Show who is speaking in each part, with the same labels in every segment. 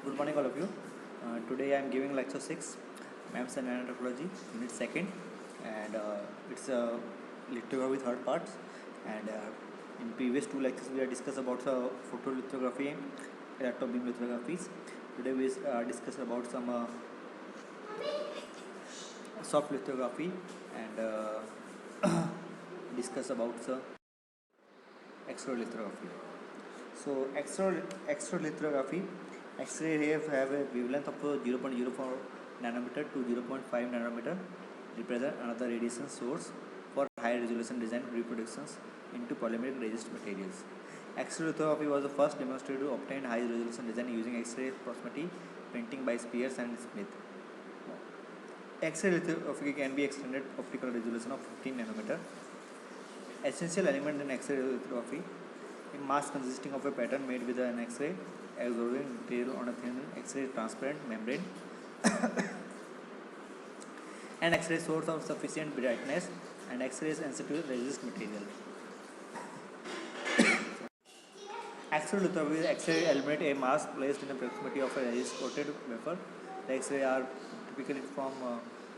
Speaker 1: Good morning, all of you. Today I am giving lecture 6, MEMS and Nanotechnology, unit 2nd, and it's a lithography third part. And in previous two lectures, we have discussed about photolithography, electron beam lithographies. Today we discuss about some soft lithography and discuss about X-ray lithography. So X-ray lithography, X-ray rays have a wavelength of 0.04 nanometer to 0.5 nanometer, represent another radiation source for high resolution design reproductions into polymeric resist materials. X-ray lithography was the first demonstrated to obtain high resolution design using X-ray proximity printing by Spears and Smith. X-ray lithography can be extended optical resolution of 15 nanometer. Essential element in X-ray lithography: a mask consisting of a pattern made with an X-ray absorbing material on a thin X-ray transparent membrane, an X-ray source of sufficient brightness, and X-ray sensitive resist material. X-ray lithography: X-ray eliminate a mask placed in the proximity of a resist coated wafer. The X-ray are typically from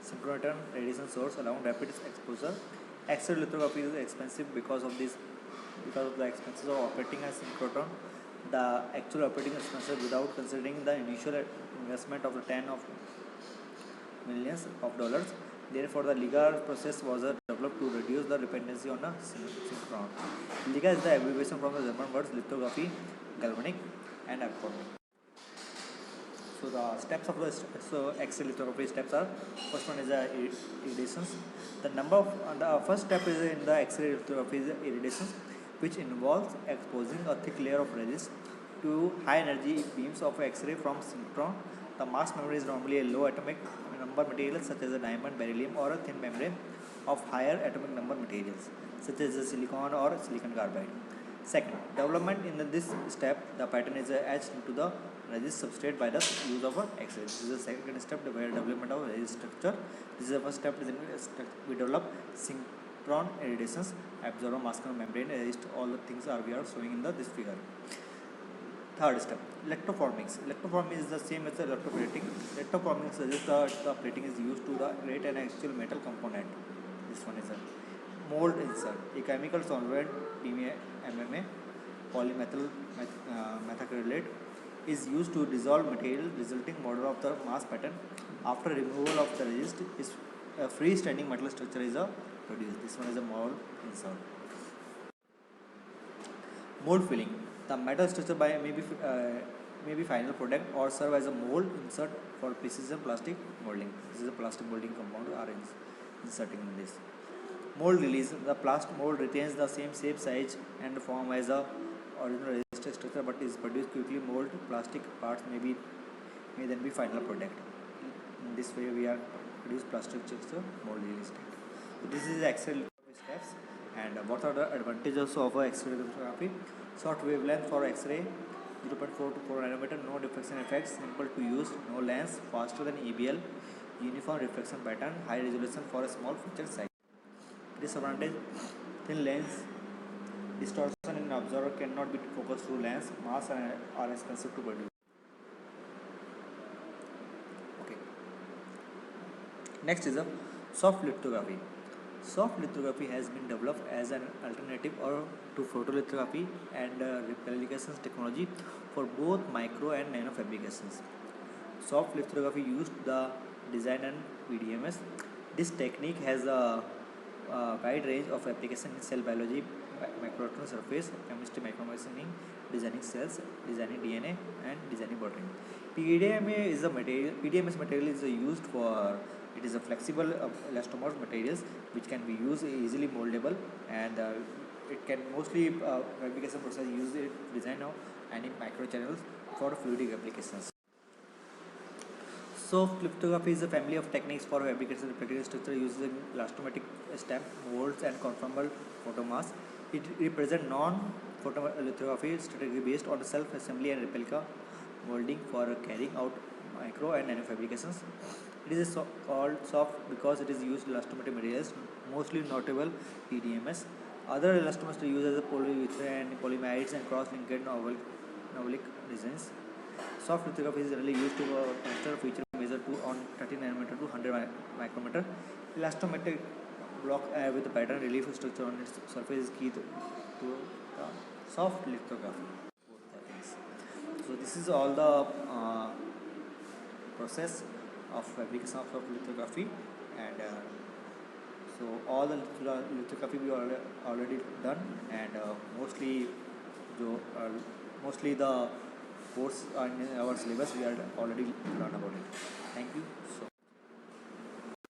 Speaker 1: synchrotron radiation source allowing rapid exposure. X-ray lithography is expensive because of the expenses of operating a synchrotron. The actual operating expenses without considering the initial investment of the $10 of millions of dollars. Therefore, the LIGA process was developed to reduce the dependency on a synchron. LIGA is the abbreviation from the German words lithography, galvanic, and actinic. So the steps of the X-ray lithography steps are: first one is iridations. The first step is in the X-ray lithography is iridations, which involves exposing a thick layer of resist to high energy beams of X-ray from synchrotron. The mask membrane is normally a low atomic number material such as a diamond, beryllium, or a thin membrane of higher atomic number materials such as a silicon or silicon carbide. Second, development in this step, the pattern is etched into the resist substrate by the use of X-ray. This is the second step, where development of resist structure. This is the first step. We develop synchrotron iridations, absorber, mask membrane, resist. All the things we are showing in this figure. Third step, electroformings. Electroforming is the same as the electroplating. Electroforming suggests the plating is used to create an actual metal component. This one is a mold insert. A chemical solvent, MMA, polymethyl methacrylate, is used to dissolve material, resulting model of the mass pattern. After removal of the resist, a freestanding metal structure is produced. This one is a mold insert. Mold filling. The metal structure may be final product or serve as a mold insert for precision plastic molding. This is a plastic molding compound inserting in this. Mold release. The plastic mold retains the same shape, size, and form as the original resistor structure, but is produced quickly. Mold plastic parts may then be final product. In this way, we are produce plastic structure mold release state. So this is the X-ray lithography steps. And what are the advantages of X-ray lithography? Short wavelength for X-ray, 0.4 to 4 nanometer, no diffraction effects, simple to use, no lens, faster than EBL, uniform reflection pattern, high resolution for a small feature size. Disadvantage: thin lens, distortion in observer cannot be focused through lens, mass are expensive to produce. Okay. Next is a soft lithography. Soft lithography has been developed as an alternative to photolithography and replication technology for both micro and nano fabrications. Soft lithography used the design and PDMS. This technique has a wide range of applications in cell biology, microelectronic surface chemistry, micromachining, designing cells, designing DNA, and designing botany. PDMS material is used for. It is a flexible elastomers materials which can be used easily moldable, and it can mostly fabrication process use it design of any microchannels for fluidic applications. Soft lithography is a family of techniques for fabrication of particular structure using elastomatic stamp, molds, and conformal photomask. It represents non-photolithography strategy based on self-assembly and replica molding for carrying out micro and nano fabrications. It is called soft because it is used elastomatic materials, mostly notable PDMS. Other elastomers are used as polyurethane, polyamides, and cross-linked novelic resins. Soft lithography is generally used to transfer feature measured to on 30 nanometer to 100 micrometer. Elastometric block with a pattern relief structure on its surface is key to soft lithography. Both the things. So this is all the process of fabrication of soft lithography, and so all the lithography we already done, and mostly the course in our syllabus we are already learned about it. Thank you so